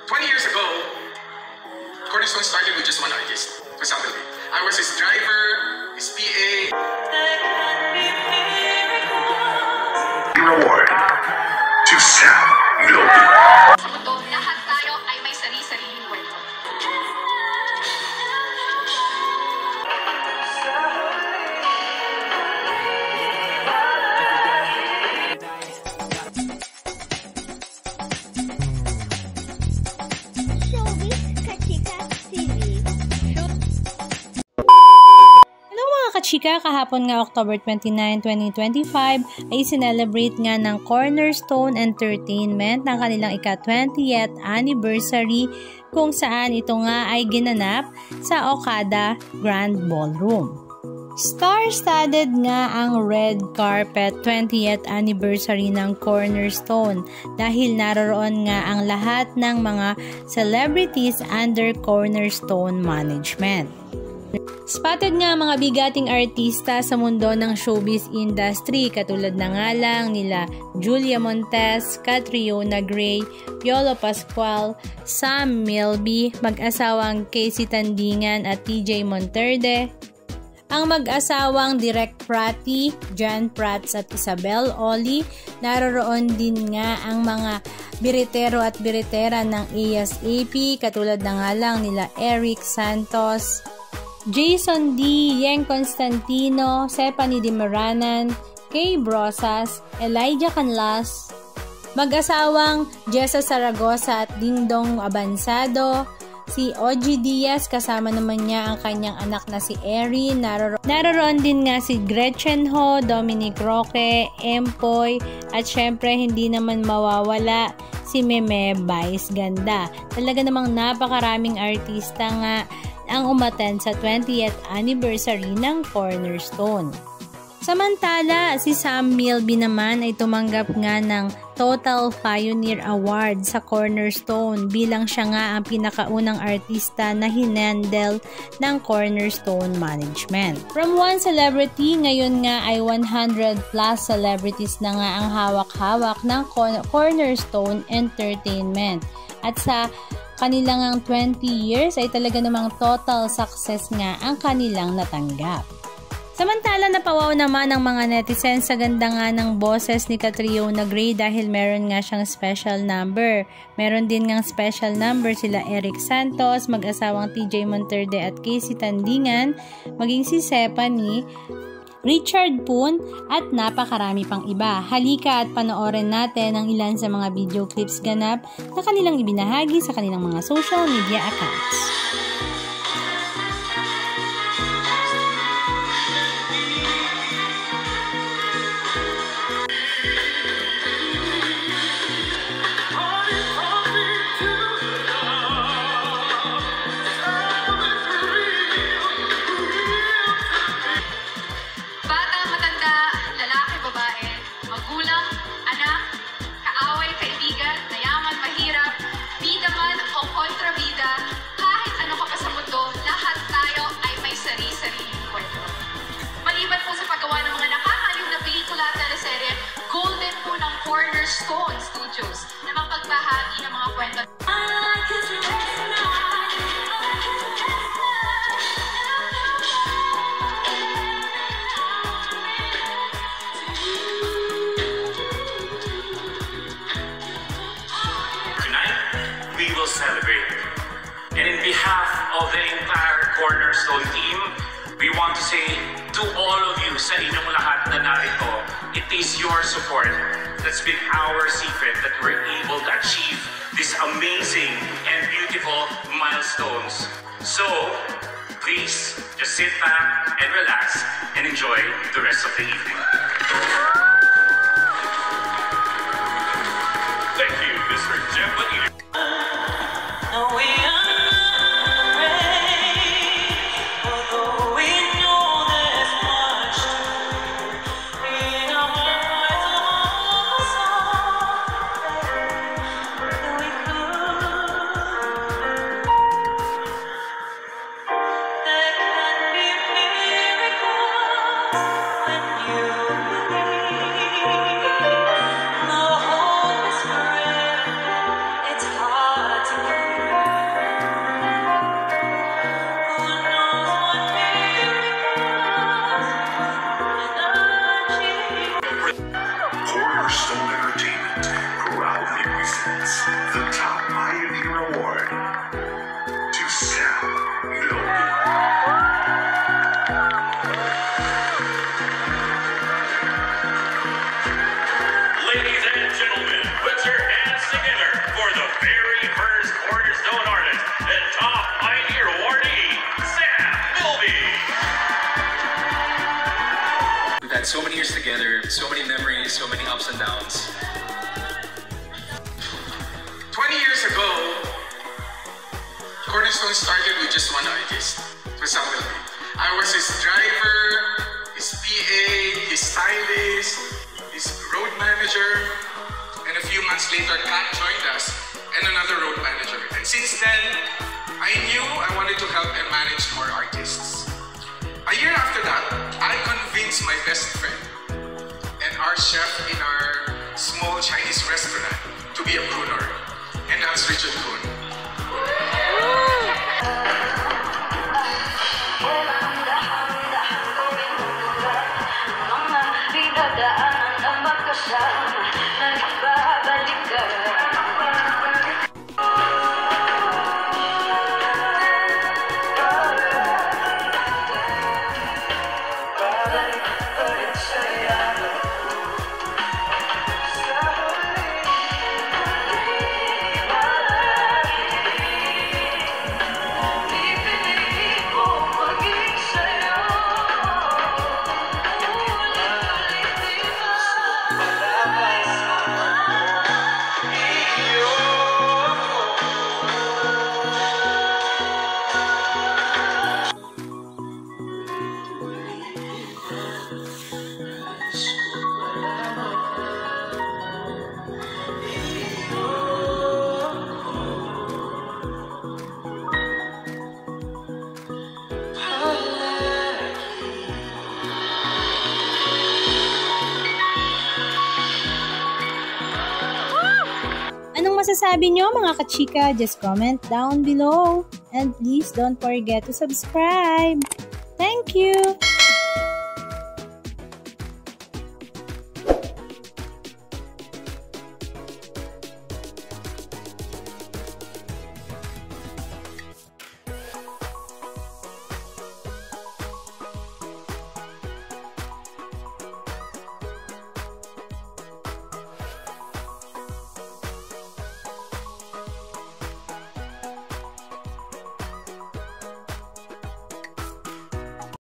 20 years ago, Cornerstone started with just one artist, Sam Milby. I was his driver, his PA. Reward to Sam Milby. Sa mundo, lahat tayo ay may sari-sariling kwento. Chika, kahapon nga October 29, 2025 ay sinelebrate nga ng Cornerstone Entertainment ng kanilang ika-20th anniversary kung saan ito nga ay ginanap sa Okada Grand Ballroom. Star-studded nga ang red carpet 20th anniversary ng Cornerstone dahil naroroon nga ang lahat ng mga celebrities under Cornerstone management. Spotted nga mga bigating artista sa mundo ng showbiz industry katulad na nga lang nila Julia Montez, Catriona Gray, Piolo Pascual, Sam Milby, mag-asawang Casey Tandingan at TJ Monterde, ang mag-asawang Direk Prati, Jan Prats at Isabel Oli, naroroon din nga ang mga biritero at biritera ng ASAP katulad na nga lang nila Eric Santos, Jason D, Yeng Constantino, Stephanie Dimaranan, Kay Brosas, Elijah Canlas, mag-asawang Jessa Zaragoza at Dingdong Abansado, si OG Diaz kasama naman niya ang kanyang anak na si Erin, naroroon din nga si Gretchen Ho, Dominic Roque, Empoy, at syempre hindi naman mawawala si Meme Vice Ganda. Talaga namang napakaraming artista nga ang umattend sa 20th anniversary ng Cornerstone. Samantala, si Sam Milby naman ay tumanggap nga ng Total Pioneer Award sa Cornerstone bilang siya nga ang pinakaunang artista na hinandle ng Cornerstone management. From one celebrity, ngayon nga ay 100 plus celebrities na nga ang hawak-hawak ng Cornerstone Entertainment. At sa kanilang 20 years ay talaga namang total success nga ang kanilang natanggap. Samantala, napawaw naman ang mga netizens sa ganda nga ng boses ni Catriona Gray dahil meron nga siyang special number. Meron din ngang special number sila Eric Santos, mag-asawang TJ Monterde at Casey Tandingan, maging si Stephanie, Richard Poon at napakarami pang iba. Halika at panoorin natin ang ilan sa mga video clips ganap na kanilang ibinahagi sa kanilang mga social media accounts. Cornerstone Studios na mapagbahagi ng mga kwento. Tonight, we will celebrate. And in behalf of the entire Cornerstone team, we want to say to all of you sa inyong lahat na narito, it is your support that's been our secret that we're able to achieve these amazing and beautiful milestones. So, please, just sit back and relax and enjoy the rest of the evening. Thank you, Mr. Jeff Bonilla. When you Top Pioneer Award to Sam Milby. Ladies and gentlemen, put your hands together for the very first Cornerstone artist and Top Pioneer awardee, Sam Milby. We've had so many years together, so many memories, so many ups and downs. 20 years ago, Cornerstone started with just one artist. It was Sam Milby. I was his driver, his PA, his stylist, his road manager, and a few months later, Kat joined us, and another road manager. And since then, I knew I wanted to help and manage more artists. A year after that, I convinced my best friend and our chef in our small Chinese restaurant to be a crooner, and that's Richard Kuhn. Anong masasabi nyo mga kachika? Just comment down below. And please don't forget to subscribe. Thank you!